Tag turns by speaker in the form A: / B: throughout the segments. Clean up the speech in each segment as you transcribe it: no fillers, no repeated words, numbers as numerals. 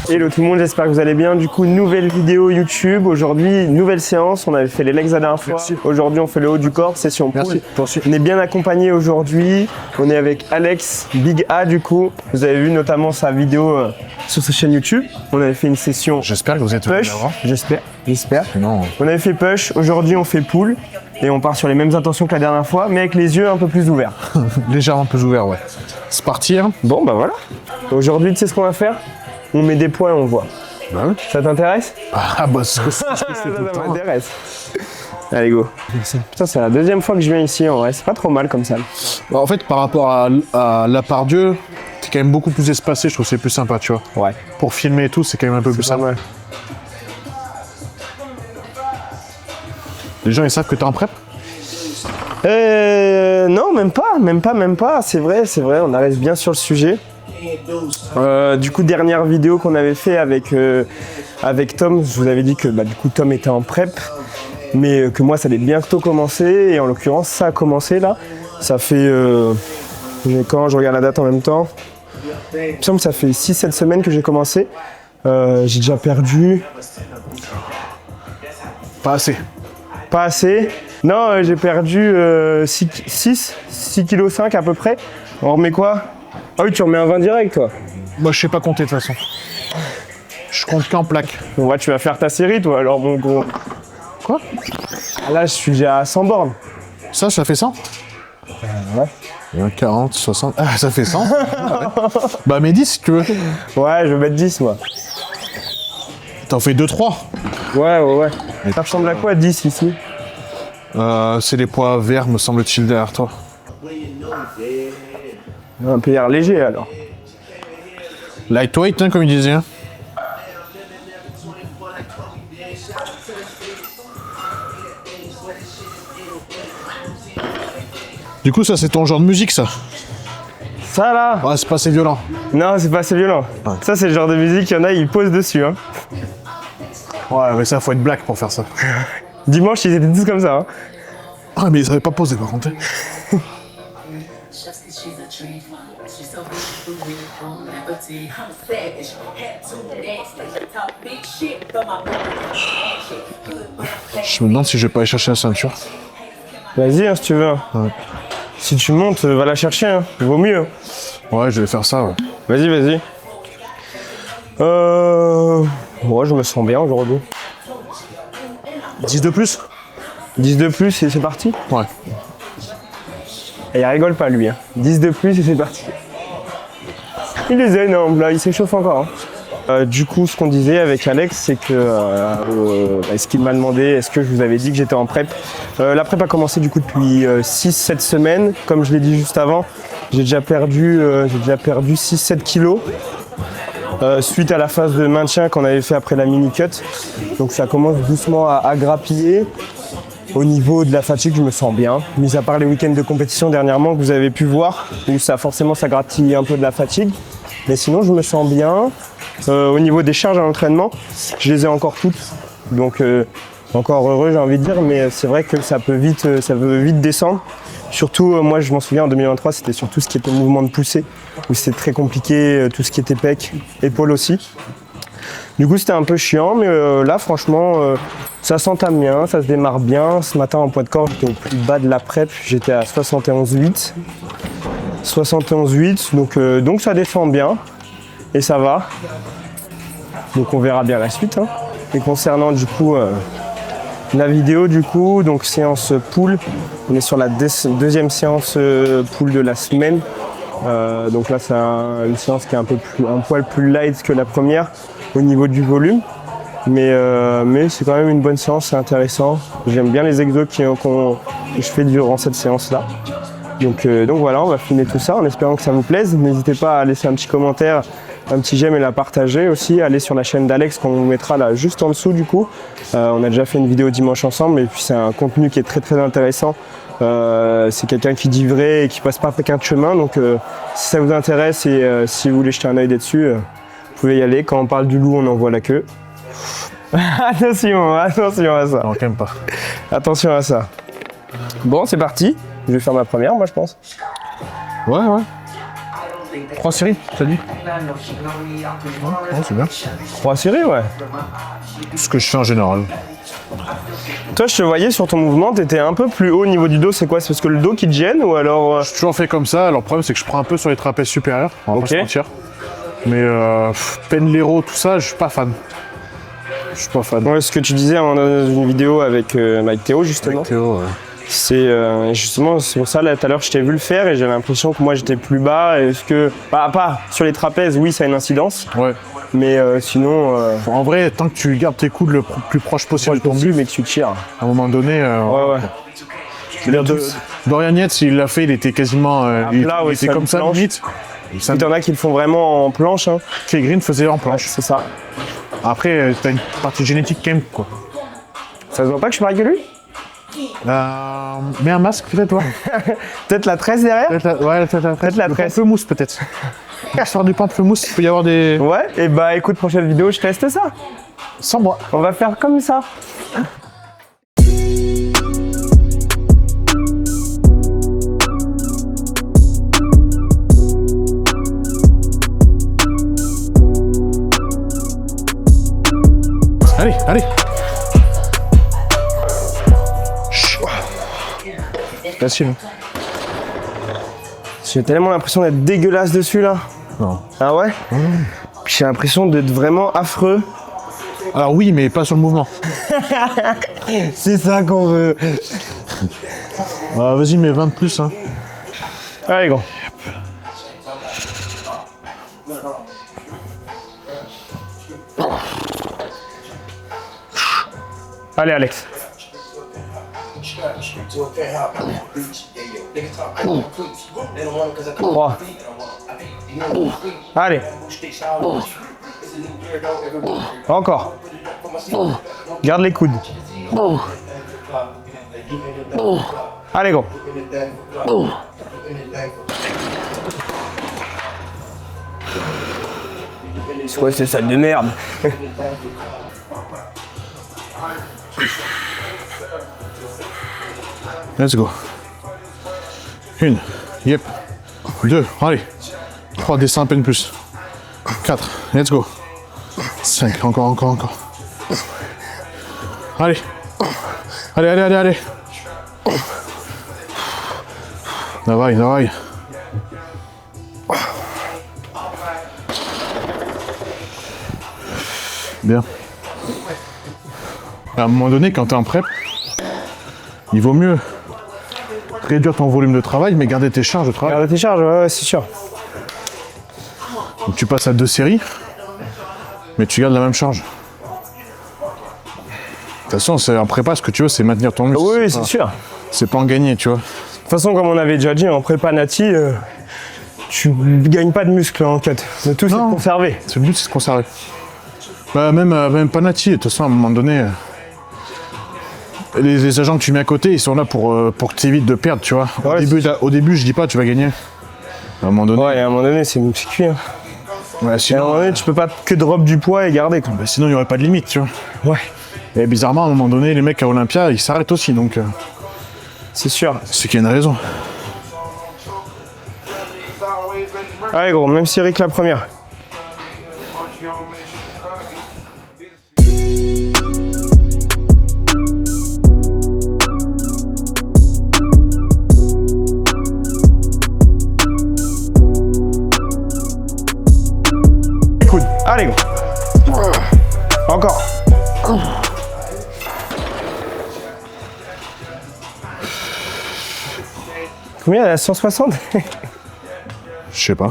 A: Hello tout le monde, j'espère que vous allez bien. Du coup, nouvelle vidéo YouTube. Aujourd'hui, nouvelle séance. On avait fait les legs la dernière fois. Aujourd'hui, on fait le haut du corps, session pull. On est bien accompagné aujourd'hui. On est avec Alex, Big A du coup. Vous avez vu notamment sa vidéo sur sa chaîne YouTube. On avait fait une session.
B: J'espère que vous êtes
A: push. J'espère.
B: Non.
A: On avait fait push. Aujourd'hui, on fait pull. Et on part sur les mêmes intentions que la dernière fois, mais avec les yeux un peu plus ouverts.
B: Légèrement plus ouvert, ouais. C'est parti, hein.
A: Bon, bah voilà. Aujourd'hui, tu sais ce qu'on va faire? On met des poids et on voit.
B: Bah oui.
A: Ça t'intéresse?
B: Ah bah c'est ce que je fais tout le
A: Ça
B: temps.
A: m'intéresse. Allez, go. Putain, c'est la deuxième fois que je viens ici, en vrai. C'est pas trop mal comme ça.
B: Bah, en fait, par rapport à la Pardieu, t'es quand même beaucoup plus espacé, je trouve que c'est plus sympa, tu vois.
A: Ouais.
B: Pour filmer et tout, c'est quand même un peu plus
A: Pas
B: sympa.
A: mal.
B: Les gens, ils savent que t'es en prep?
A: Non, même pas. C'est vrai, on reste bien sur le sujet. Du coup, dernière vidéo qu'on avait fait avec Tom, je vous avais dit que du coup Tom était en prep, mais que moi ça allait bientôt commencer, et en l'occurrence ça a commencé là. Ça fait, quand je regarde la date en même temps, il me semble que ça fait 6-7 semaines que j'ai commencé. J'ai déjà perdu...
B: Pas assez.
A: Pas assez. Non, j'ai perdu 6,5 kg à peu près. On remet quoi? Ah oui, tu remets un 20 direct, toi.
B: Moi, je sais pas compter de toute façon. Je compte qu'en plaques.
A: Bon, ouais, tu vas faire ta série, toi, alors, mon gros.
B: Quoi?
A: Ah, là, je suis déjà à 100 bornes.
B: Ça fait 100?
A: Ouais.
B: 40, 60... Ah, ça fait 100. Bah, mets 10 si tu veux.
A: Ouais, je vais mettre 10, moi.
B: T'en fais 2-3.
A: Ouais. Ça ressemble à quoi, 10, ici?
B: C'est les poids verts, me semble-t-il, derrière toi.
A: Un PR léger, alors.
B: Lightweight, hein, comme il disait. Hein. Du coup, ça, c'est ton genre de musique, ça?
A: Ça, là?
B: Ouais, c'est pas assez violent.
A: Non, c'est pas assez violent.
B: Ouais.
A: Ça, c'est le genre de musique, il y en a, ils posent dessus, hein.
B: Ouais, mais ça, faut être black pour faire ça.
A: Dimanche, ils étaient tous comme ça, hein.
B: Ah, mais ils savaient pas poser, par contre. Je me demande si je vais pas aller chercher la ceinture.
A: Vas-y, hein, si tu veux.
B: Ouais.
A: Si tu montes, va la chercher, hein. Vaut mieux. Hein.
B: Ouais, je vais faire ça, ouais.
A: Vas-y. Ouais, je me sens bien aujourd'hui.
B: 10 de plus?
A: 10 de plus et c'est parti.
B: Ouais.
A: Et il rigole pas, lui. Hein. 10 de plus et c'est parti. Il est énorme, là, il s'échauffe encore. Hein. Du coup, ce qu'on disait avec Alex, c'est que ce qu'il m'a demandé, est-ce que je vous avais dit que j'étais en prep? La prep a commencé du coup depuis 6-7 semaines. Comme je l'ai dit juste avant, j'ai déjà perdu 6-7 kilos. Suite à la phase de maintien qu'on avait fait après la mini-cut. Donc ça commence doucement à grappiller. Au niveau de la fatigue, je me sens bien. Mis à part les week-ends de compétition dernièrement que vous avez pu voir, où ça grattille un peu de la fatigue. Mais sinon, je me sens bien. Au niveau des charges à l'entraînement, je les ai encore toutes. Donc encore heureux, j'ai envie de dire. Mais c'est vrai que ça peut vite descendre. Surtout, moi je m'en souviens en 2023, c'était surtout ce qui était mouvement de poussée, où c'était très compliqué, tout ce qui était pec, épaules aussi. Du coup c'était un peu chiant, mais là franchement, ça s'entame bien, ça se démarre bien. Ce matin en poids de corps, j'étais au plus bas de la prep, j'étais à 71,8. 71,8, donc ça descend bien, et ça va. Donc on verra bien la suite. Hein. Et concernant du coup... la vidéo du coup, donc séance pull, on est sur la deuxième séance pull de la semaine. Donc là c'est une séance qui est un poil plus light que la première au niveau du volume. Mais c'est quand même une bonne séance, c'est intéressant. J'aime bien les exos que je fais durant cette séance là. Donc voilà, on va filmer tout ça en espérant que ça vous plaise. N'hésitez pas à laisser un petit commentaire, un petit j'aime et la partager aussi. Allez sur la chaîne d'Alex qu'on vous mettra là juste en dessous du coup. On a déjà fait une vidéo dimanche ensemble et puis c'est un contenu qui est très intéressant. C'est quelqu'un qui dit vrai et qui passe pas qu'un chemin. Donc si ça vous intéresse et si vous voulez jeter un œil dessus, vous pouvez y aller. Quand on parle du loup, on envoie la queue. Attention à ça.
B: Non, quand même pas.
A: Attention à ça. Bon, c'est parti. Je vais faire ma première, moi je pense.
B: Ouais. 3 séries, t'as dit? Ouais, c'est bien.
A: 3 séries, ouais.
B: Ce que je fais en général.
A: Toi, je te voyais sur ton mouvement, t'étais un peu plus haut au niveau du dos. C'est quoi? C'est parce que le dos qui te gêne ou alors
B: J'ai toujours fait comme ça. Alors, le problème, c'est que je prends un peu sur les trapèzes supérieurs. On va pas se mentir. Mais Pendlero, tout ça, je suis pas fan. Je suis pas fan.
A: Ouais, ce que tu disais dans une vidéo avec Théo, justement.
B: Théo, ouais.
A: C'est justement, c'est pour ça, là, tout à l'heure, je t'ai vu le faire et j'ai l'impression que moi, j'étais plus bas. Est-ce que... Pas sur les trapèzes, oui, ça a une incidence.
B: Ouais.
A: Mais sinon...
B: En vrai, tant que tu gardes tes coudes le plus proche possible de ton but,
A: mais que tu tires.
B: à un moment donné...
A: ouais.
B: Dorian Yates, il l'a fait, il était quasiment... il était comme ça, limite.
A: Il y en a qui le font vraiment en planche. Hein.
B: Clay Green faisait en planche.
A: C'est ça.
B: Après, t'as une partie génétique quand même, quoi.
A: Ça se voit pas que je suis pareil que lui?
B: Mets un masque, peut-être, toi.
A: Peut-être la tresse derrière?
B: Peut-être la tresse. Pamplemousse, peut-être. Histoire du pamplemousse, il peut y avoir des...
A: Ouais, et bah écoute, prochaine vidéo, je teste ça.
B: Sans moi.
A: On va faire comme ça.
B: Allez, allez. Facile.
A: J'ai tellement l'impression d'être dégueulasse dessus là.
B: Non.
A: Ah ouais? J'ai l'impression d'être vraiment affreux.
B: Alors oui, mais pas sur le mouvement.
A: C'est ça qu'on veut.
B: Vas-y, mets 20 de plus. Hein.
A: Allez, gros. Allez, Alex. 3. Allez. Encore. Garde les coudes. Allez, go. C'est quoi cette salle de merde?
B: Let's go. 1. Yep. 2. Allez. 3. Descends à peine plus. 4. Let's go. 5. Encore. Allez. Allez. Давай. Bien. À un moment donné, quand tu es en prep, il vaut mieux réduire ton volume de travail, mais garder tes charges de travail.
A: Garde tes charges, ouais, c'est sûr.
B: Donc tu passes à 2 séries, mais tu gardes la même charge. De toute façon, c'est en prépa, ce que tu veux, c'est maintenir ton muscle.
A: Oui, c'est sûr.
B: C'est pas en gagner, tu vois.
A: De toute façon, comme on avait déjà dit, en prépa nati, tu gagnes pas de muscle en cut. Le tout, c'est de conserver.
B: Le but, c'est de conserver. Bah, même pas nati, de toute façon, à un moment donné, les agents que tu mets à côté, ils sont là pour que tu évites de perdre, tu vois.
A: Ouais,
B: au début, je dis pas, tu vas gagner. À un moment donné.
A: Ouais, à un moment donné, c'est cuit. Hein.
B: Ouais,
A: À un
B: sinon,
A: moment donné, tu peux pas que drop du poids et garder. Quoi.
B: bah, sinon, il n'y aurait pas de limite, tu vois.
A: Ouais,
B: Et bizarrement, à un moment donné, les mecs à Olympia, ils s'arrêtent aussi, donc
A: c'est sûr.
B: c'est qu'il y a une raison.
A: Allez, gros, même si Eric la première. Coude. Allez, gros. Encore. Combien? À 160?
B: Je sais pas.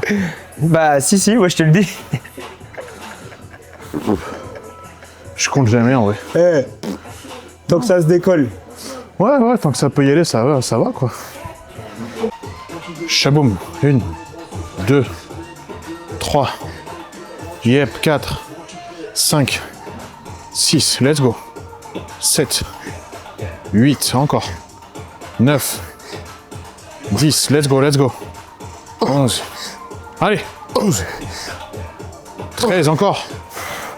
A: Bah si, moi je te le dis.
B: Je compte jamais, en vrai.
A: Tant que ça se décolle.
B: Ouais, tant que ça peut y aller, ça va, quoi. Chaboum. 1, 2, 3. Yep, 4, 5, 6, let's go. 7, 8, encore. 9, 10, let's go. 11, allez, 12, 13, encore.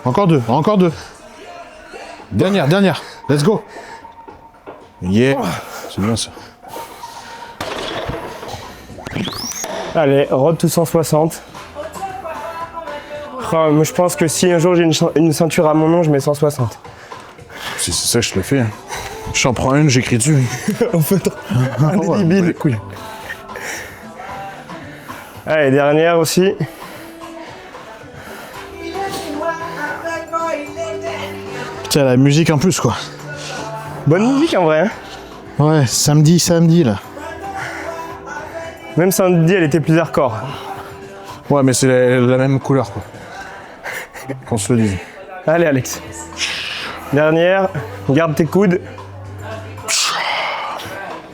B: Encore 2. Dernière, let's go. Yeah, c'est bien ça.
A: Allez, road to 160. Oh, moi, je pense que si un jour j'ai une ceinture à mon nom, je mets 160.
B: Si c'est ça, je te le fais. Hein. J'en prends une, j'écris dessus.
A: En fait, un débile.
B: Couilles.
A: Allez, dernière aussi.
B: Putain, la musique en plus, quoi.
A: Bonne musique en vrai. Hein.
B: Ouais, samedi, là.
A: Même samedi, elle était plus hardcore.
B: Ouais, mais c'est la même couleur, quoi. Qu'on se le dise.
A: Allez, Alex. Dernière. Garde tes coudes.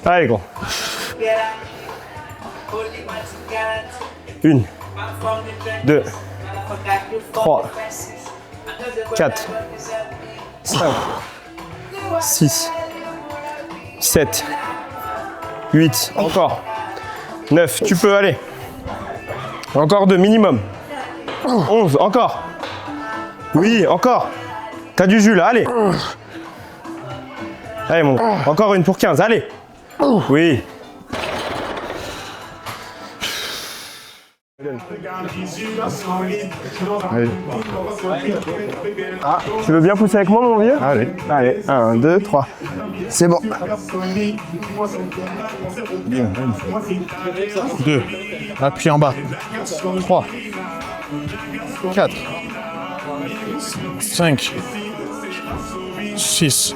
A: Allez, gros. 1, 2, 3, 4, 5, 6, 7, 8, encore. 9, tu peux aller. Encore 2 minimum. 11, encore. Oui, encore. T'as du jus là, allez. Allez, mon. Encore une pour 15, allez. Oui.
B: Allez.
A: Ah, tu veux bien pousser avec moi, mon vieux?
B: Allez.
A: Allez, 1, 2, 3. C'est bon.
B: 2. Appuie en bas. 3. 4. 5. 6.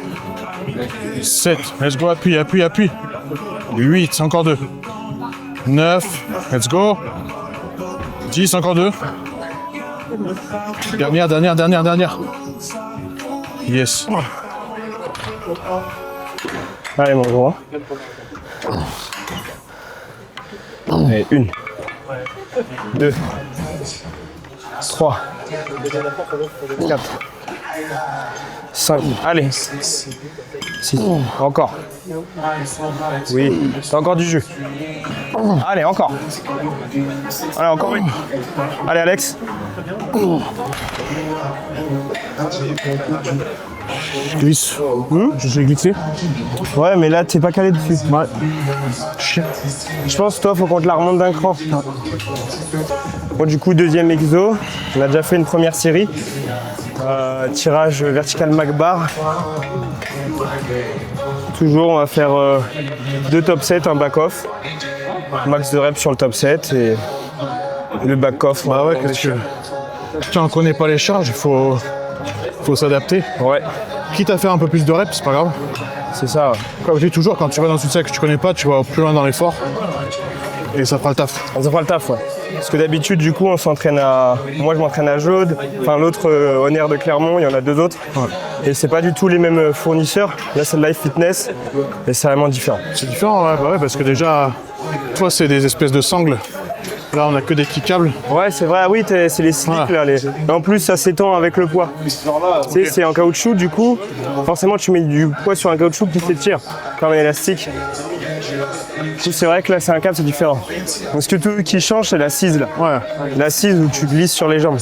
B: 7. Let's go, appuie. 8, encore 2. 9. Let's go. 10, encore 2. Dernière. Yes.
A: Allez, mon gros. Allez, 1, 2, 3, 4, 5. Allez. 6. Encore. Oui. T'as encore du jus. Allez, encore. Allez, encore une. Allez, Alex.
B: Je glisse. Je suis glissé.
A: Ouais, mais là, t'es pas calé dessus.
B: Ouais.
A: Je pense, toi, faut qu'on te la remonte d'un cran. Bon, du coup, deuxième exo. On a déjà fait une première série. Tirage vertical McBar. Toujours, on va faire 2 top 7, un back-off. Max de reps sur le top 7 et le back-off.
B: Bah ouais, qu'est-ce que... Tiens, on connaît pas les charges, il faut s'adapter.
A: Ouais,
B: Quitte à faire un peu plus de reps, c'est pas grave.
A: c'est ça. Ouais.
B: Comme je dis toujours, quand tu vas dans une salle que tu connais pas, tu vas plus loin dans l'effort. Et ça fera le taf.
A: Ça fera le taf, ouais. Parce que d'habitude, du coup, on s'entraîne à... Moi, je m'entraîne à Jaude. Enfin, l'autre, Honor de Clermont, il y en a 2 autres.
B: Ouais.
A: Et c'est pas du tout les mêmes fournisseurs. Là, c'est Life Fitness. Et c'est vraiment différent.
B: C'est différent, ouais, bah ouais, parce que déjà, toi, c'est des espèces de sangles. Là, on a que des petits câbles.
A: Ouais, c'est vrai, oui, c'est les slicks,
B: Voilà.
A: là. Et en plus, ça s'étend avec le poids. Tu sais, c'est en caoutchouc, du coup, forcément, tu mets du poids sur un caoutchouc qui s'étire, comme un élastique. Du coup, c'est vrai que là, c'est un câble, c'est différent. Donc, ce que tout qui change, c'est l'assise, là.
B: Ouais.
A: L'assise où tu glisses sur les jambes.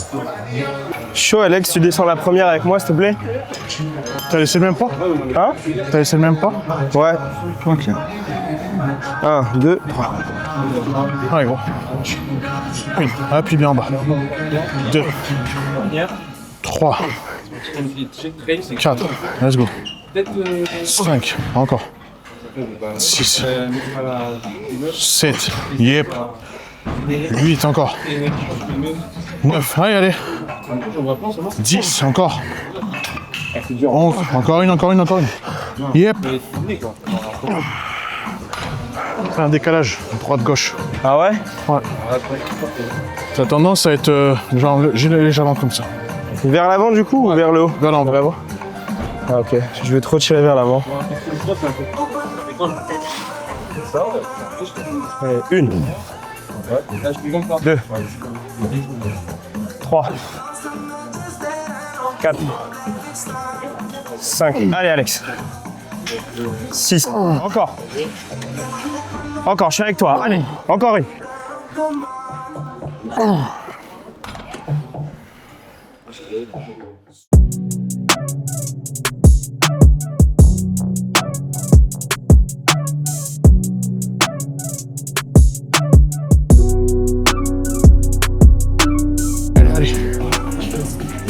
A: Chaud, Alex, tu descends la première avec moi, s'il te plaît.
B: T'as laissé le même pas?
A: Hein?
B: T'as laissé le même pas?
A: Ouais.
B: Ok.
A: 1, 2, 3.
B: Allez, gros. 1. Appuie bien en bas. 2. 3. 4. Let's go. 5. Encore. 6. 7. Yep. 8 encore. 9. Allez. 10 encore. 11. Encore une. Yep. Un décalage, droite-gauche.
A: Ah ouais?
B: Ouais. T'as tendance à être genre légèrement comme ça.
A: Vers l'avant, du coup, ou vers le haut?
B: Vers l'avant.
A: Ah, ok. Je vais trop tirer vers l'avant. Allez, 1, 2, 3, 4, 5. Allez, Alex. 6. Encore. Encore, je suis avec toi. Allez, encore une.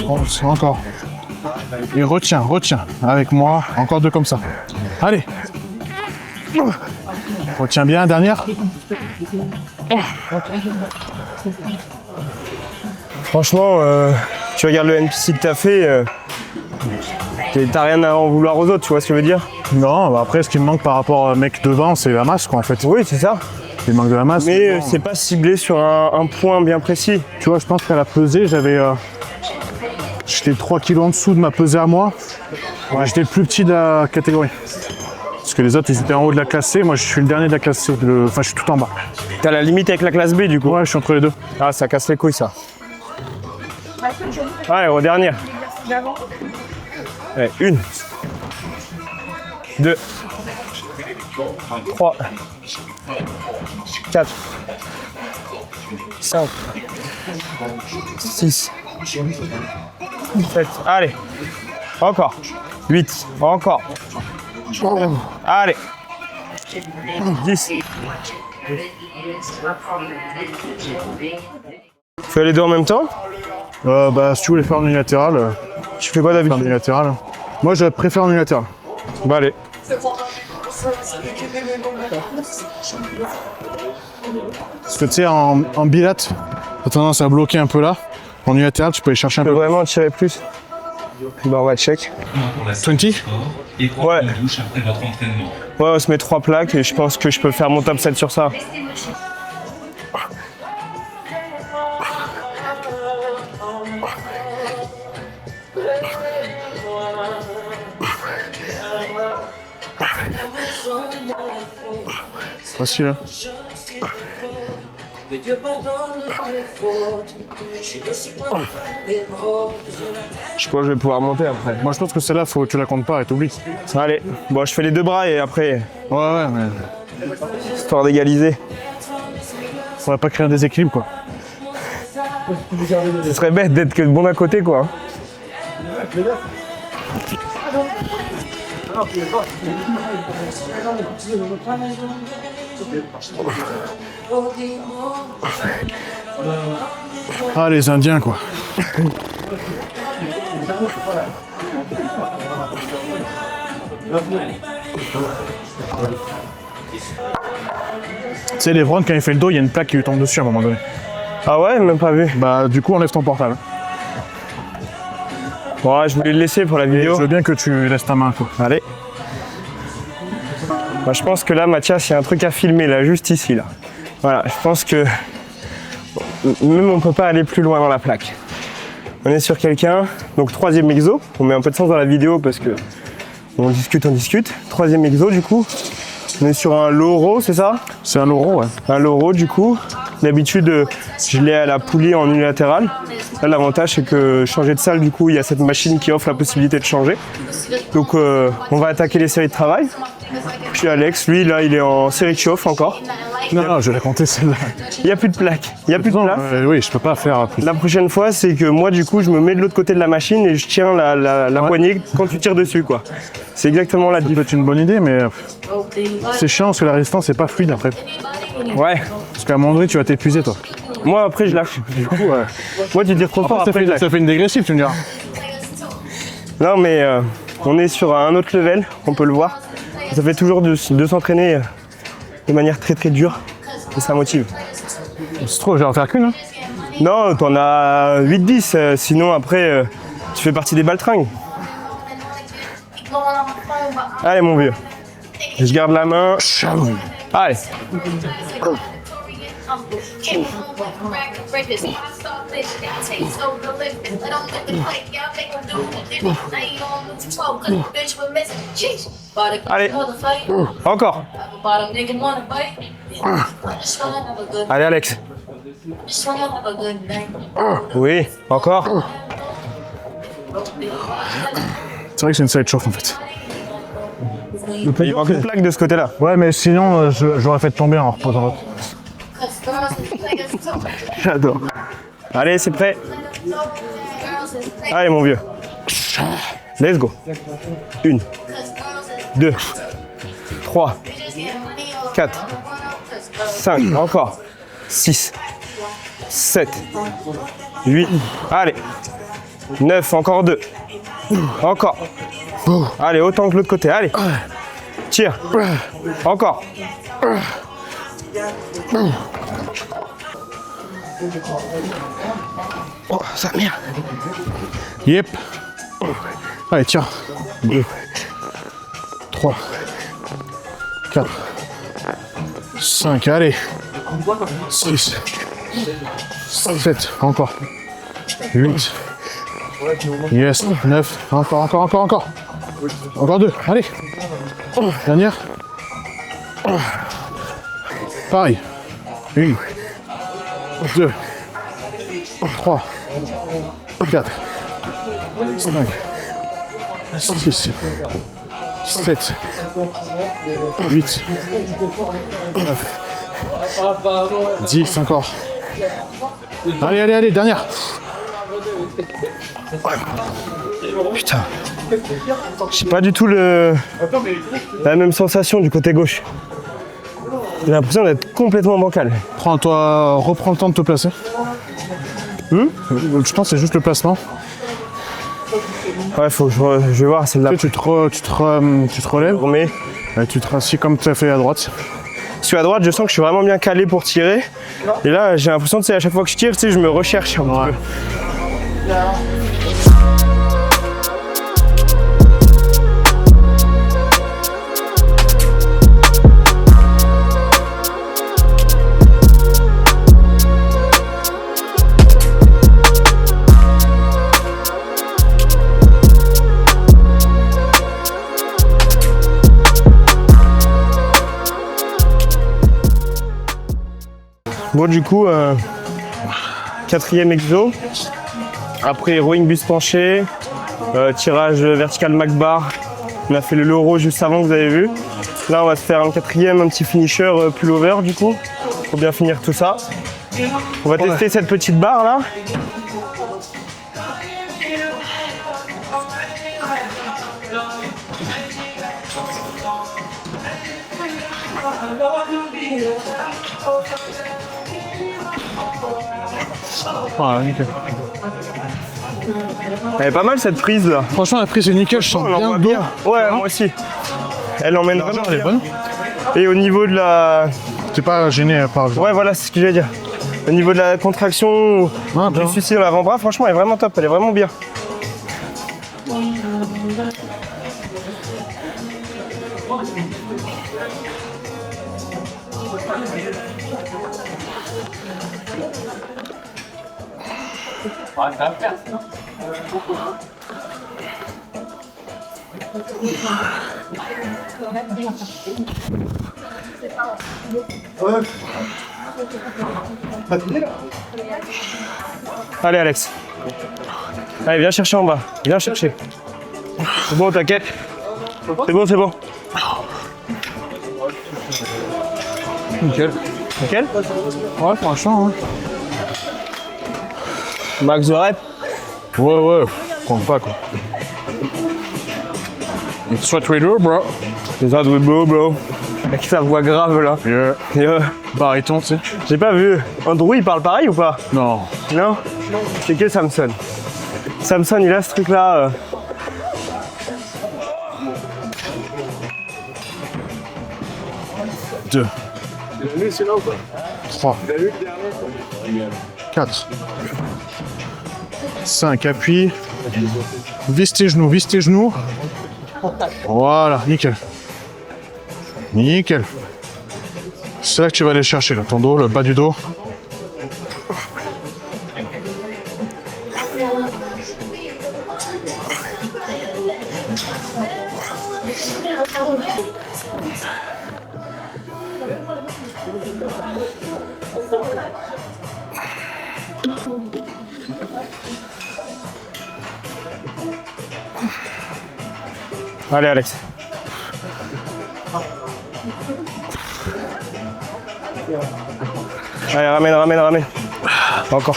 B: Encore. Et retiens. Avec moi. Encore 2 comme ça. Allez. Retiens bien, dernière.
A: Franchement, tu regardes le NPC que t'as fait, t'as rien à en vouloir aux autres, tu vois ce que je veux dire?
B: Non, bah après, ce qui me manque par rapport au mec devant, c'est la masse, quoi, en fait.
A: Oui, c'est ça.
B: Il manque de la masse.
A: Mais c'est pas ciblé sur un point bien précis.
B: Tu vois, je pense qu'à la pesée, j'étais 3 kilos en dessous de ma pesée à moi. Ouais. J'étais le plus petit de la catégorie. Parce que les autres, ils étaient en haut de la classe C. Moi, je suis le dernier de la classe C. Enfin, je suis tout en bas.
A: T'as la limite avec la classe B, du coup?
B: Ouais, je suis entre les deux.
A: Ah, ça casse les couilles, ça. Allez, au dernier. Allez, 1, 2, 3, 4, 5, 6, 7, allez, encore, 8, encore, allez, 10. Tu fais les deux en même temps?
B: Bah, si tu voulais faire en unilatéral,
A: Tu fais quoi
B: faire en
A: d'habitude?
B: unilatéral. Moi, je préfère en unilatéral.
A: Bah allez.
B: Parce que tu sais, en bilat, t'as tendance à bloquer un peu là. En unilatéral, tu peux aller chercher un
A: Tu peux
B: peu.
A: vraiment tirer plus? Bah on va check.
B: 20?
C: Et prendre
A: Ouais.
C: une douche après votre entraînement.
A: Ouais, on se met 3 plaques et je pense que je peux faire mon top 7 sur ça.
B: Facile, hein.
A: Je pense que je vais pouvoir monter après.
B: Moi, je pense que celle-là, tu la comptes pas et t'oublies.
A: Allez, bon je fais les 2 bras et après,
B: Ouais, mais
A: histoire d'égaliser.
B: faudrait pas créer un déséquilibre, quoi.
A: Ce serait bête d'être que de bon à côté quoi.
B: Ah, les Indiens, quoi. Tu sais, les Vron, quand il fait le dos, il y a une plaque qui lui tombe dessus à un moment donné.
A: Ah ouais, même pas vu.
B: Bah, du coup, enlève ton portable.
A: Ouais, je voulais le laisser pour la
B: Je
A: vidéo.
B: veux bien que tu laisses ta main, quoi.
A: Allez. Bah, je pense que là, Mathias, il y a un truc à filmer là, juste ici là. Voilà, je pense que même on peut pas aller plus loin dans la plaque. On est sur quelqu'un, donc 3e exo. On met un peu de sens dans la vidéo parce que on discute. 3e exo du coup. On est sur un low row, c'est ça?
B: C'est un euro, ouais.
A: Un low row du coup. D'habitude, je l'ai à la poulie en unilatéral. Là, l'avantage, c'est que changer de salle, du coup, il y a cette machine qui offre la possibilité de changer. Donc, on va attaquer les séries de travail. Puis Alex, lui, là, il est en série de chauffe encore.
B: Non, je vais la compter, celle-là.
A: Il n'y a plus de plaque. Il n'y a plus de
B: Non,
A: place.
B: oui, je peux pas faire plus.
A: La prochaine fois, c'est que moi, du coup, je me mets de l'autre côté de la machine et je tiens la poignée quand tu tires dessus, quoi. C'est exactement la
B: Ça peut
A: différence.
B: être une bonne idée, mais c'est chiant parce que la résistance, c'est pas fluide après.
A: Ouais.
B: Parce qu'à un moment donné, tu vas t'épuiser, toi.
A: Moi, après, je lâche.
B: Du coup, ouais.
A: Moi, tu tires trop fort, après, je lâche.
B: Ça fait une dégressive, tu me diras.
A: Non, mais on est sur un autre level, on peut le voir. Ça fait toujours de s'entraîner de manière très très dure et ça motive.
B: C'est trop, j'ai en faire qu'une. Hein.
A: Non, t'en as 8-10, sinon après tu fais partie des baltringues. Allez mon vieux, je garde la main. Allez. Allez, encore. Allez Alex. Oui, encore.
B: C'est vrai que c'est une side chauffe en fait.
A: Il manque une plaque de ce côté-là.
B: Ouais, mais sinon, j'aurais fait tomber en reposant l'autre.
A: J'adore. Allez, c'est prêt. Allez, mon vieux. Let's go. 1, 2, 3, 4, 5, encore. 6, 7, 8, allez. 9, encore 2. Encore. Allez, autant que l'autre côté. Allez. Tire. Encore. Oh, sa mère.
B: Yep. Allez, tiens. 2, 3, 4, 5, allez. 6, 7, encore. 8. Yes, 9. Encore. Encore 2, allez. Dernière. Pareil. 1, 2, 3, 4, 5, 6, 7, 8, 9, 10 encore. Allez, dernière.
A: Putain. J'ai pas du tout la même sensation du côté gauche. J'ai l'impression d'être complètement bancal.
B: Reprends le temps de te placer. Je pense que c'est juste le placement.
A: Ouais, faut que je vais voir celle-là.
B: Tu te relèves,
A: Mais
B: et tu te rassis comme tu as fait à droite.
A: je suis à droite, je sens que je suis vraiment bien calé pour tirer. Et là, j'ai l'impression que à chaque fois que je tire, je me recherche un petit peu. Bon, du coup, 4e exo. Après, rowing buste penché, tirage vertical Mac bar. On a fait le low row juste avant que vous avez vu. Là, on va se faire un 4e, un petit finisher pullover du coup, pour bien finir tout ça. On va tester cette petite barre là.
B: Voilà, nickel.
A: Elle est pas mal cette prise là.
B: Franchement, la prise est nickel, je sens
A: On
B: bien
A: l'envoie
B: le dos.
A: bien. Ouais, moi aussi. Elle emmène
B: L'argent,
A: vraiment
B: elle est
A: bien.
B: bonne.
A: Et au niveau de la...
B: T'es pas gêné par exemple.
A: Ouais, voilà, c'est ce que j'allais dire. Au niveau de la contraction
B: Ah,
A: du
B: bien.
A: suicide dans l'avant-bras, franchement, elle est vraiment top. Elle est vraiment bien. Allez Alex. Allez, viens chercher en bas. Viens chercher. C'est bon, t'inquiète. C'est bon, c'est bon.
B: Nickel.
A: Nickel.
B: Ouais, franchement.
A: Max de rep.
B: Ouais. Compte pas quoi. It's sweat reader, bro.
A: C'est ça, bro. Avec sa voix grave là.
B: Yeah. Baryton, tu sais.
A: J'ai pas vu. Andrew, il parle pareil ou pas?
B: Non.
A: Non? C'est que Samson. Samson, il a ce truc là.
B: 2, 3, 4, 5, appuie. Visse tes genoux. Voilà, nickel. C'est là que tu vas aller chercher, là, ton dos, le bas du dos.
A: Allez Alex. Allez, ramène. Encore.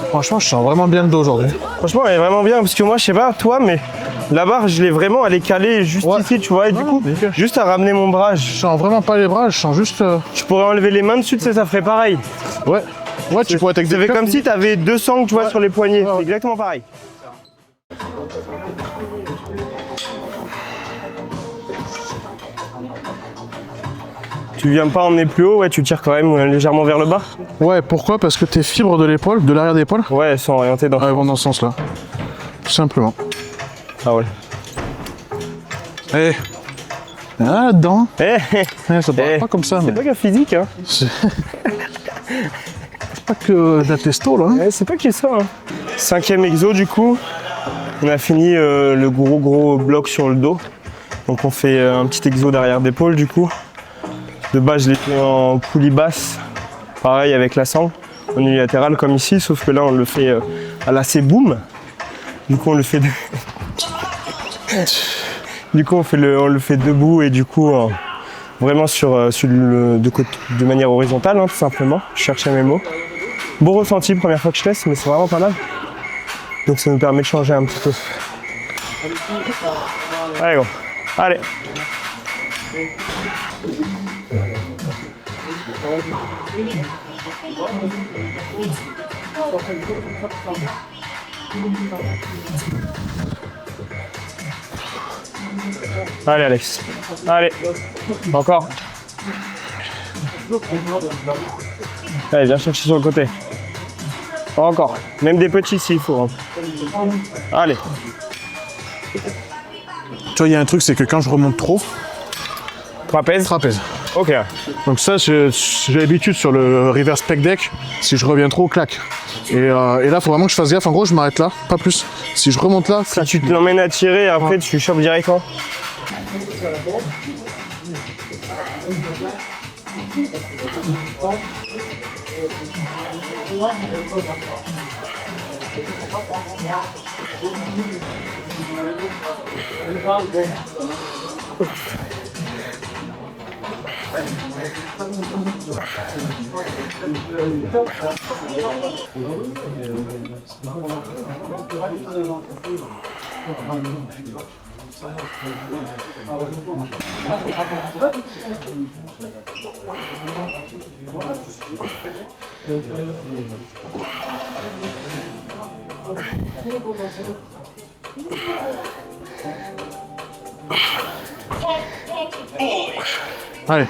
B: Franchement, je sens vraiment bien le dos aujourd'hui.
A: Franchement, elle est vraiment bien parce que moi, je sais pas toi, mais la barre, je l'ai vraiment, elle est calée juste ici, tu vois. Et du coup,
B: nickel.
A: juste à ramener mon bras,
B: Je sens vraiment pas les bras, je sens juste...
A: je pourrais enlever les mains dessus, tu sais, ça ferait pareil.
B: Ouais. Ouais, tu pourrais
A: Ça
B: t'exécuter.
A: fait comme si tu avais 2 sangles, tu vois, sur les poignets. C'est exactement pareil. Tu viens pas emmener plus haut, ouais, tu tires quand même légèrement vers le bas.
B: Ouais, pourquoi? Parce que tes fibres de l'épaule, de l'arrière d'épaule,
A: Ouais, elles sont orientées dans.
B: elles vont dans ce sens-là. Tout simplement.
A: Ah ouais.
B: Eh. Ah, là-dedans.
A: Eh,
B: Eh, ça paraît
A: eh,
B: pas comme ça,
A: c'est
B: mais
A: pas que physique, hein.
B: c'est pas que de la testo, là. Hein.
A: Ouais, c'est pas que ça. Hein. 5e exo, du coup. On a fini le gros bloc sur le dos. Donc on fait un petit exo derrière d'épaule, du coup. De base, je l'ai fait en poulie basse. Pareil avec la sangle. En unilatéral comme ici, sauf que là, on le fait à la boom. Du coup, on le fait. Du coup, on le fait debout et du coup, vraiment de manière horizontale, hein, tout simplement. Je cherchais mes mots. Bon ressenti, première fois que je teste, mais c'est vraiment pas mal. Donc ça nous permet de changer un petit peu. Allez, go. Allez. Allez Alex, allez, encore. Allez, viens chercher sur le côté. Encore, même des petits s'il faut. Hein. Allez.
B: Tu vois, il y a un truc, c'est que quand je remonte trop,
A: Trapèze.
B: trapèze.
A: Ok.
B: Donc ça, j'ai l'habitude sur le reverse pec deck, si je reviens trop, clac. Et là, il faut vraiment que je fasse gaffe. En gros, je m'arrête là, pas plus. Si je remonte là,
A: Si tu te l'emmènes à tirer, après tu chopes directement.
B: allez.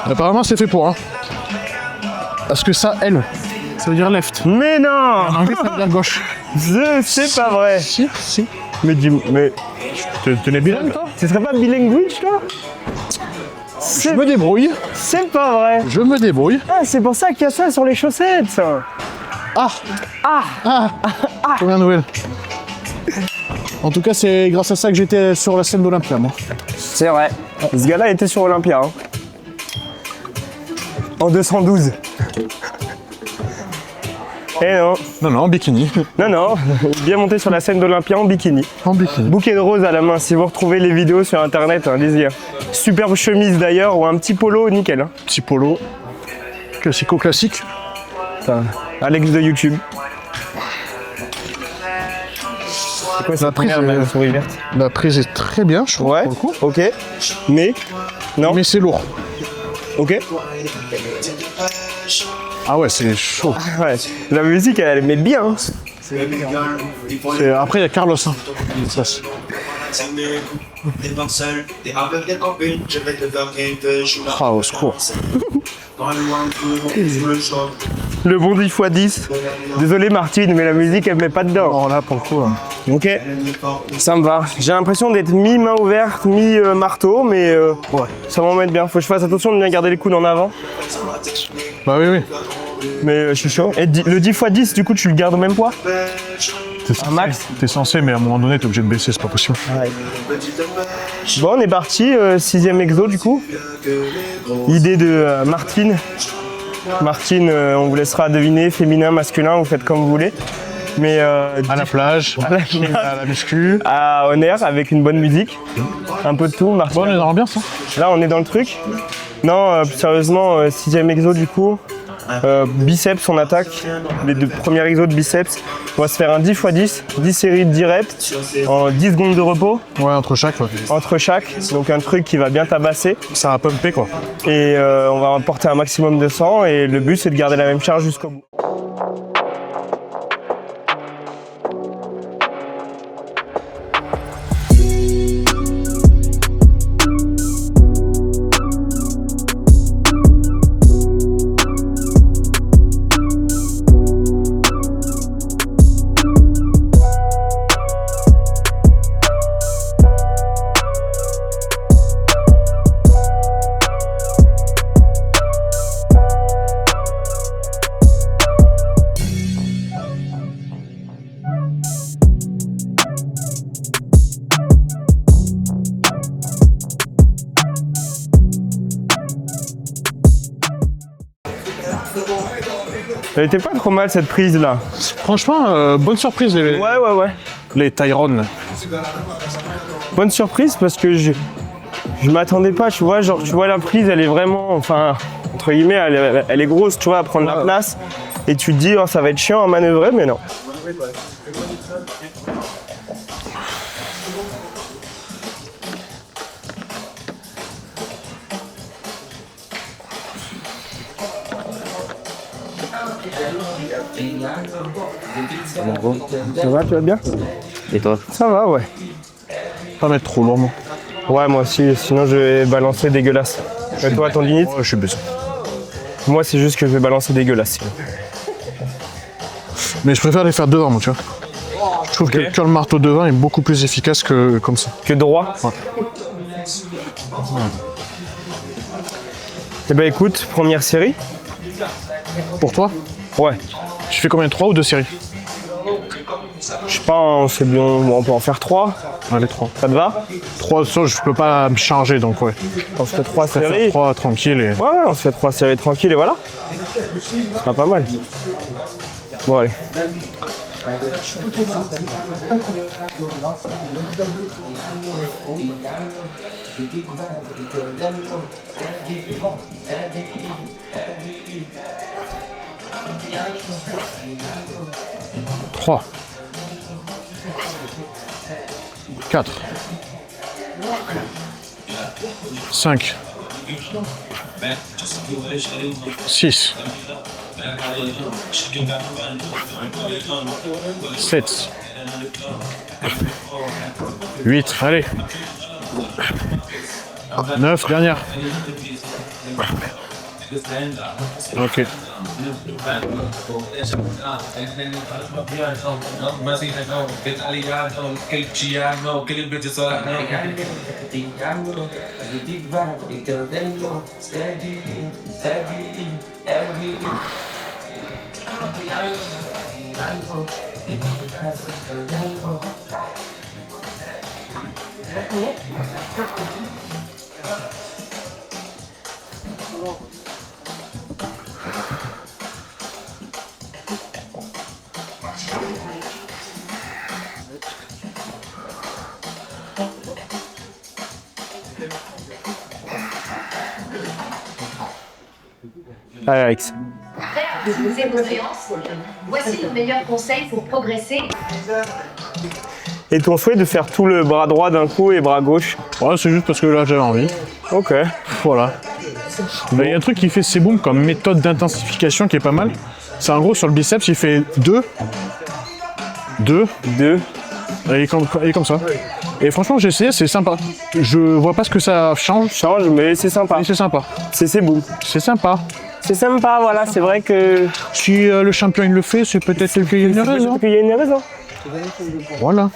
B: Apparemment, c'est fait pour, hein. Parce que ça, L, ça veut dire left.
A: Mais non.
B: En anglais, ça veut dire gauche.
A: C'est pas vrai.
B: Si.
A: Mais dis-moi,
B: Tu n'es bilingue, toi?
A: ce serait pas bilinguage toi?
B: Je me débrouille.
A: C'est pas vrai.
B: Je me débrouille.
A: Ah, c'est pour ça qu'il y a ça sur les chaussettes. Ça.
B: Première nouvelle. En tout cas, c'est grâce à ça que j'étais sur la scène d'Olympia, moi.
A: C'est vrai. Ce gars-là était sur Olympia. Hein. En 212. Eh non.
B: Non, en bikini.
A: Non, bien monté sur la scène d'Olympia en bikini.
B: En bikini.
A: Bouquet de roses à la main, si vous retrouvez les vidéos sur internet, hein, allez-y. Superbe chemise d'ailleurs, ou un petit polo, nickel. Hein.
B: Petit polo. Classique.
A: Putain, Alex de YouTube. C'est quoi cette
B: prise,
A: première souris verte?
B: La prise est très bien, je trouve.
A: Ouais,
B: pour le coup.
A: ok. Mais, non,
B: Mais c'est lourd.
A: ok.
B: Ah ouais, c'est chaud.
A: Ouais, la musique, elle met bien. Hein.
B: Après, il y a Carlos. Hein. Ça, c'est-
D: Des bandes seules, des rappeurs, des copines, je vais te faire quelque chose.
B: Ah, au secours.
D: Dans le loin, je me choque.
A: Le bon 10x10. Désolé Martine, mais la musique, elle met pas dedans.
B: Alors là, pour le coup. Hein.
A: Ok, ça me va. J'ai l'impression d'être mi-main ouverte, mi-marteau, mais ouais, ça m'emmène bien. Faut que je fasse attention de bien garder les coudes en avant.
B: Bah oui.
A: Mais je suis chaud. Et le 10x10, du coup, tu le gardes au même poids? Un max?
B: T'es censé, mais à un moment donné, t'es obligé de baisser, c'est pas possible.
A: Bon, on est parti, 6e exo du coup. Idée de Martine. Martine, on vous laissera deviner, féminin, masculin, vous faites comme vous voulez. Mais
B: À la plage,
A: à la plage.
B: à la muscu.
A: On air avec une bonne musique. Un peu de tout, Martine.
B: Bon, on est dans l'ambiance. Hein.
A: Là, on est dans le truc. Non, sérieusement, 6e exo du coup. Biceps, on attaque. Les 2 premiers exos de biceps. On va se faire un 10 x 10, 10 séries de 10 reps, en 10 secondes de repos.
B: Ouais, entre chaque. Ouais.
A: Entre chaque, donc un truc qui va bien tabasser.
B: Ça va pumper quoi.
A: Et on va apporter un maximum de sang et le but c'est de garder la même charge jusqu'au bout. Elle était pas trop mal cette prise là.
B: Franchement, bonne surprise
A: Ouais.
B: les Tyrone. Là.
A: Bonne surprise parce que je m'attendais pas, tu vois, genre tu vois la prise elle est vraiment, enfin, entre guillemets, elle est grosse, tu vois, à prendre la place. Et tu te dis, oh, ça va être chiant à manœuvrer, mais non. Ça va, tu vas bien?
E: Et toi?
A: Ça va, ouais.
B: Pas mettre trop lourd, moi.
A: Ouais, moi aussi, sinon je vais balancer dégueulasse. Et toi, ton limite?
B: Ouais, je suis baissé.
A: Moi, c'est juste que je vais balancer dégueulasse.
B: Mais je préfère les faire devant, moi, tu vois. Je trouve que le marteau devant est beaucoup plus efficace que comme ça.
A: Que droit?
B: Ouais.
A: Eh ben écoute, première série.
B: Pour toi,
A: Ouais.
B: tu fais combien? 3 ou 2 séries?
A: Je sais pas, c'est bien, on peut en faire 3.
B: Allez, 3.
A: Ça te va?
B: 3, ça, je peux pas me charger, donc ouais.
A: On se fait 3
B: Faire
A: séries.
B: 3 tranquille et...
A: Ouais, on se fait 3 séries tranquilles et voilà. Ce sera pas mal. Bon, allez.
B: Trois. 4. 5. 6. 7. 8. Allez. 9. Dernière. Ok.
A: Allez, Alex.
F: Prêt à proposer vos séances? Voici le meilleur conseil pour progresser.
A: Et ton souhait de faire tout le bras droit d'un coup et bras gauche?
B: Ouais, c'est juste parce que là, j'avais envie.
A: Ok.
B: Voilà. Mais il y a un truc qui fait Seboom comme méthode d'intensification qui est pas mal. C'est en gros sur le biceps, il fait 2. Et comme ça. Et franchement, j'ai essayé, c'est sympa. Je vois pas ce que ça change.
A: Change, mais c'est sympa.
B: Mais c'est sympa.
A: C'est beau.
B: C'est sympa.
A: C'est sympa, voilà, c'est vrai que.
B: Si le champion il le fait, c'est peut-être qu'il y a une raison.
A: Il y a une raison.
B: Voilà.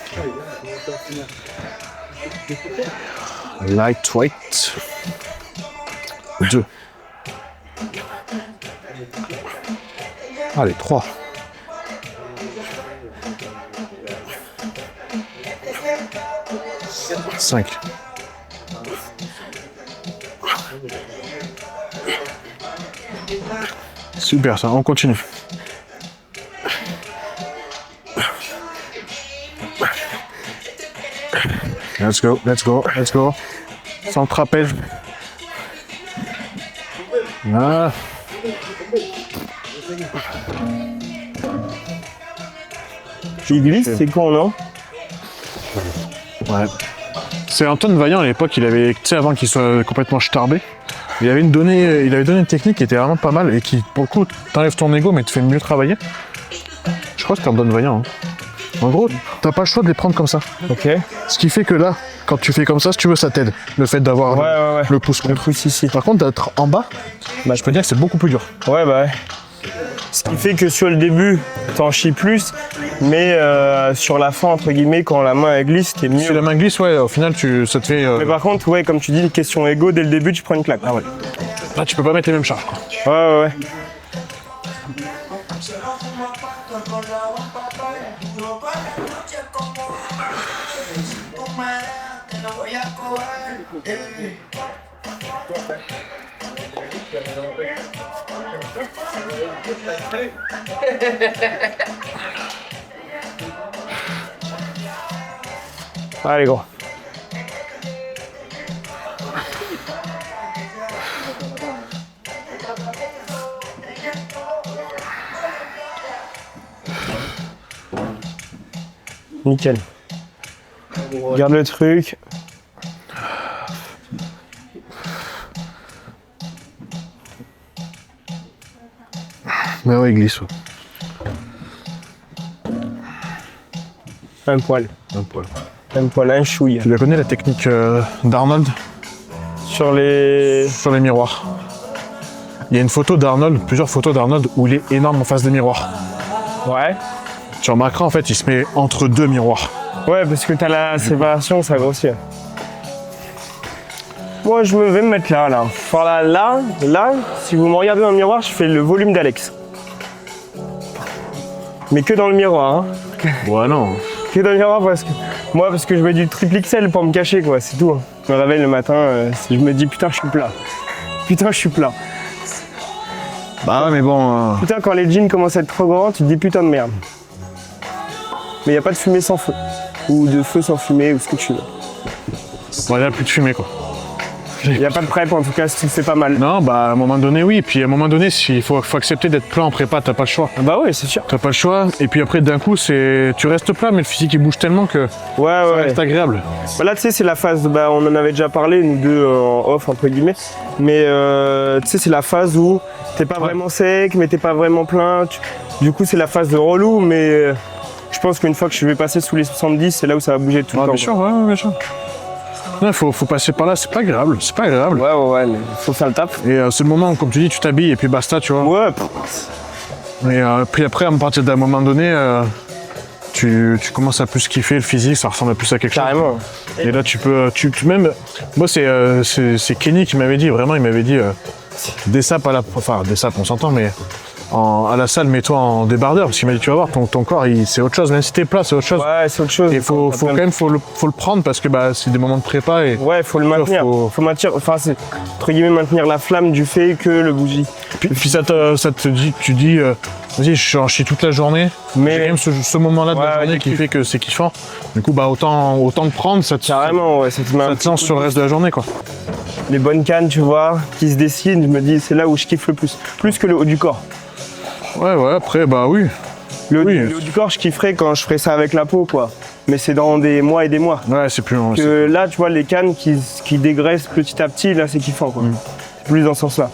B: Lightweight. 2. Allez, 3. 5. 'Super ça, on continue. Let's go. Sans trapèze. Voilà.
A: Il glisse, c'est con, non?
B: Ouais. C'est Antoine Vaillant à l'époque, il avait, tu sais, avant qu'il soit complètement starbé, il avait donné une technique qui était vraiment pas mal et qui, pour le coup, t'enlève ton ego mais te fait mieux travailler. Je crois que c'est Antoine Vaillant. Hein. En gros, t'as pas le choix de les prendre comme ça.
A: Ok.
B: Ce qui fait que là, quand tu fais comme ça, si tu veux, ça t'aide. Le fait d'avoir
A: Ouais.
B: le pouce
A: Le
B: contre.
A: pouce ici.
B: Par contre, d'être en bas, bah, je peux dire que c'est beaucoup plus dur.
A: Ouais, bah ouais. Ce qui fait que sur le début, t'en chies plus, mais sur la fin, entre guillemets, quand la main elle glisse, t'es mieux.
B: Si la main glisse, ouais, au final, ça te fait.
A: Mais par contre, ouais, comme tu dis, question égo, dès le début, tu prends une claque. Ah ouais.
B: Là, tu peux pas mettre les mêmes charges. Quoi.
A: Ouais. Allez, gros. Nickel. Regarde le truc.
B: Mais ouais, il glisse. Ouais.
A: Un poil.
B: Un poil.
A: Un poil, un chouille.
B: Tu la connais la technique d'Arnold
A: Sur les...
B: sur les miroirs? Il y a une photo d'Arnold, plusieurs photos d'Arnold où il est énorme en face des miroirs.
A: Ouais.
B: Tu remarqueras en fait, il se met entre deux miroirs.
A: Ouais, parce que t'as la séparation, ça grossit. Moi, je vais me mettre là. Voilà, là, si vous me regardez dans le miroir, je fais le volume d'Alex. Mais que dans le miroir, hein.
B: Ouais, non.
A: Que dans le miroir parce que je mets du triple XL pour me cacher, quoi, c'est tout. Hein. Je me réveille le matin, je me dis putain, je suis plat. Putain, je suis plat.
B: Bah ouais, mais bon.
A: Putain, quand les jeans commencent à être trop grands, tu te dis putain de merde. Mais il n'y a pas de fumée sans feu. Ou de feu sans fumée, ou ce que tu veux.
B: Bon, il n'y a plus de fumée, quoi.
A: Il n'y a pas de prep, en tout cas, c'est pas mal.
B: Non, bah à un moment donné, oui. Puis à un moment donné, il faut accepter d'être plat en prépa, t'as pas le choix.
A: Bah ouais, c'est sûr.
B: T'as pas le choix. Et puis après, d'un coup, tu restes plat, mais le physique il bouge tellement que
A: Ouais.
B: ça reste agréable.
A: Bah là, tu sais, c'est la phase, on en avait déjà parlé, nous deux en off, entre guillemets. Mais tu sais, c'est la phase où t'es pas vraiment sec, mais t'es pas vraiment plein. Du coup, c'est la phase de relou, mais je pense qu'une fois que je vais passer sous les 70, c'est là où ça va bouger tout le temps.
B: Bien sûr, ouais, bien sûr. Il faut passer par là, c'est pas agréable, c'est pas agréable.
A: Ouais, mais faut faire le taf.
B: Et c'est le moment, comme tu dis, tu t'habilles et puis basta, tu vois.
A: Ouais,
B: Et puis après, à partir d'un moment donné, tu commences à plus kiffer le physique, ça ressemble plus à quelque chose.
A: carrément.
B: Et là, tu peux même. Moi, c'est Kenny qui m'avait dit, vraiment, il m'avait dit des sapes à la. Enfin, des sapes, on s'entend, mais à la salle, mets-toi en débardeur, parce qu'il m'a dit, tu vas voir, ton corps, c'est autre chose, même si t'es plat, c'est autre chose.
A: Ouais, c'est autre chose.
B: Et il faut quand même faut le prendre parce que bah, c'est des moments de prépa et
A: Ouais, faut le maintenir. Faut maintenir, enfin, c'est entre guillemets maintenir la flamme du fait que le bougie.
B: puis ça te dit, tu dis, vas-y, je chie toute la journée, mais j'ai quand même ce moment-là de la
A: Ouais,
B: journée qui fait que c'est kiffant. Du coup, bah autant le prendre, ça te
A: Carrément, ouais, ça te met un
B: ça te lance sur le reste de la journée, quoi.
A: Les bonnes cannes, tu vois, qui se dessinent, je me dis, c'est là où je kiffe le plus. Plus que le haut du corps.
B: Ouais, après, bah oui.
A: Le
B: Oui.
A: haut du corps, je kifferais quand je ferais ça avec la peau, quoi. Mais c'est dans des mois et des mois.
B: Ouais, c'est plus long.
A: Que là, tu vois, les cannes qui dégraissent petit à petit, là, c'est kiffant, quoi. C'est plus dans ce sens-là.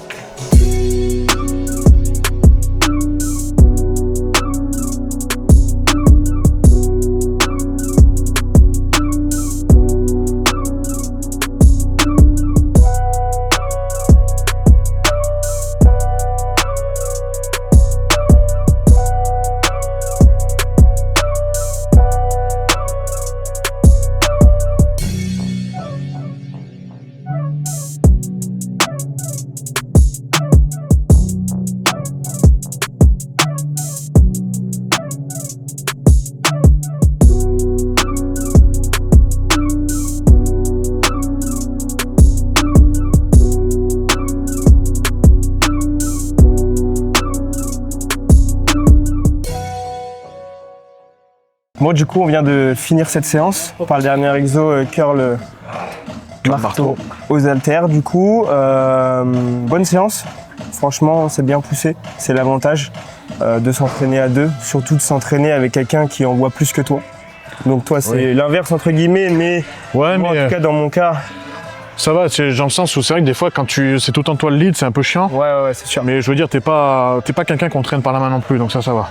A: Moi, du coup, on vient de finir cette séance par le dernier exo curl marteau aux haltères du coup. Bonne séance, franchement c'est bien poussé, c'est l'avantage de s'entraîner à deux, surtout de s'entraîner avec quelqu'un qui en voit plus que toi. Donc toi c'est l'inverse entre guillemets, mais
B: Ouais,
A: moi, en tout cas dans mon cas,
B: ça va, c'est dans le sens où c'est vrai que des fois, quand c'est tout le temps toi le lead, c'est un peu chiant.
A: ouais c'est sûr.
B: Mais je veux dire, t'es pas quelqu'un qu'on traîne par la main non plus, donc ça va.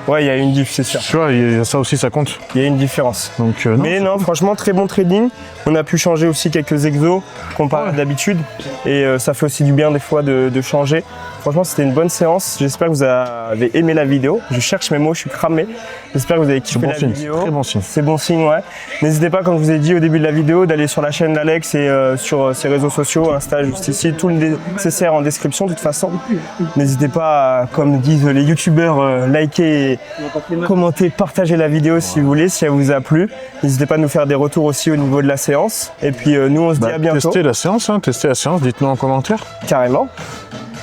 A: Ouais, il y a une diff, c'est sûr.
B: Tu vois, ça aussi, ça compte.
A: Il y a une différence.
B: Donc,
A: Mais non, franchement, très bon trading. On a pu changer aussi quelques exos comparé à d'habitude. Et ça fait aussi du bien des fois de changer. Franchement, c'était une bonne séance. J'espère que vous avez aimé la vidéo. Je cherche mes mots, je suis cramé. J'espère que vous avez kiffé la vidéo.
B: Très bon signe.
A: C'est bon signe, ouais. N'hésitez pas, comme je vous ai dit au début de la vidéo, d'aller sur la chaîne d'Alex et sur ses réseaux sociaux, Insta juste ici, tout le nécessaire en description de toute façon. N'hésitez pas, comme disent les youtubeurs, liker, commenter, partager la vidéo si vous voulez, si elle vous a plu. N'hésitez pas à nous faire des retours aussi au niveau de la séance. Et puis nous, on se dit à bientôt.
B: Testez la séance, dites-nous en commentaire.
A: Carrément.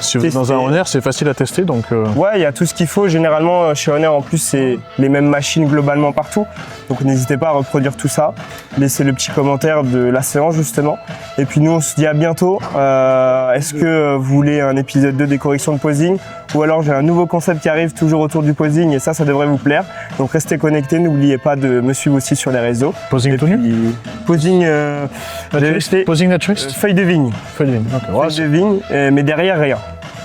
B: Si vous êtes dans un Honor, c'est facile à tester, donc...
A: Ouais, il y a tout ce qu'il faut. Généralement, chez Honor, en plus, c'est les mêmes machines globalement partout. Donc n'hésitez pas à reproduire tout ça. Laissez le petit commentaire de la séance, justement. Et puis nous, on se dit à bientôt. Est-ce que vous voulez un épisode 2 des corrections de posing? Ou alors j'ai un nouveau concept qui arrive toujours autour du posing, et ça devrait vous plaire. Donc restez connectés, n'oubliez pas de me suivre aussi sur les réseaux.
B: Posing tout nu?
A: Posing...
B: Posing naturiste?
A: feuille de vigne.
B: Feuille de vigne, ok.
A: Feuille de vigne, mais derrière, rien.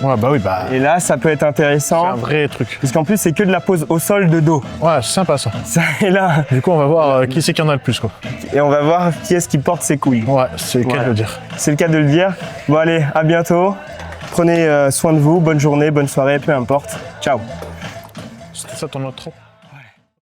B: Ouais, bah oui, bah...
A: Et là, ça peut être
B: C'est
A: intéressant.
B: un vrai truc.
A: Parce qu'en plus, c'est que de la pose au sol de dos.
B: Ouais, c'est sympa, ça.
A: Ça est là.
B: Du coup, on va voir qui c'est qui en a le plus, quoi.
A: Et on va voir qui est-ce qui porte ses couilles.
B: Ouais, c'est le cas de le dire.
A: C'est le cas de le dire. Bon, allez, à bientôt. Prenez soin de vous. Bonne journée, bonne soirée, peu importe. Ciao.
B: C'était ça ton autre trop?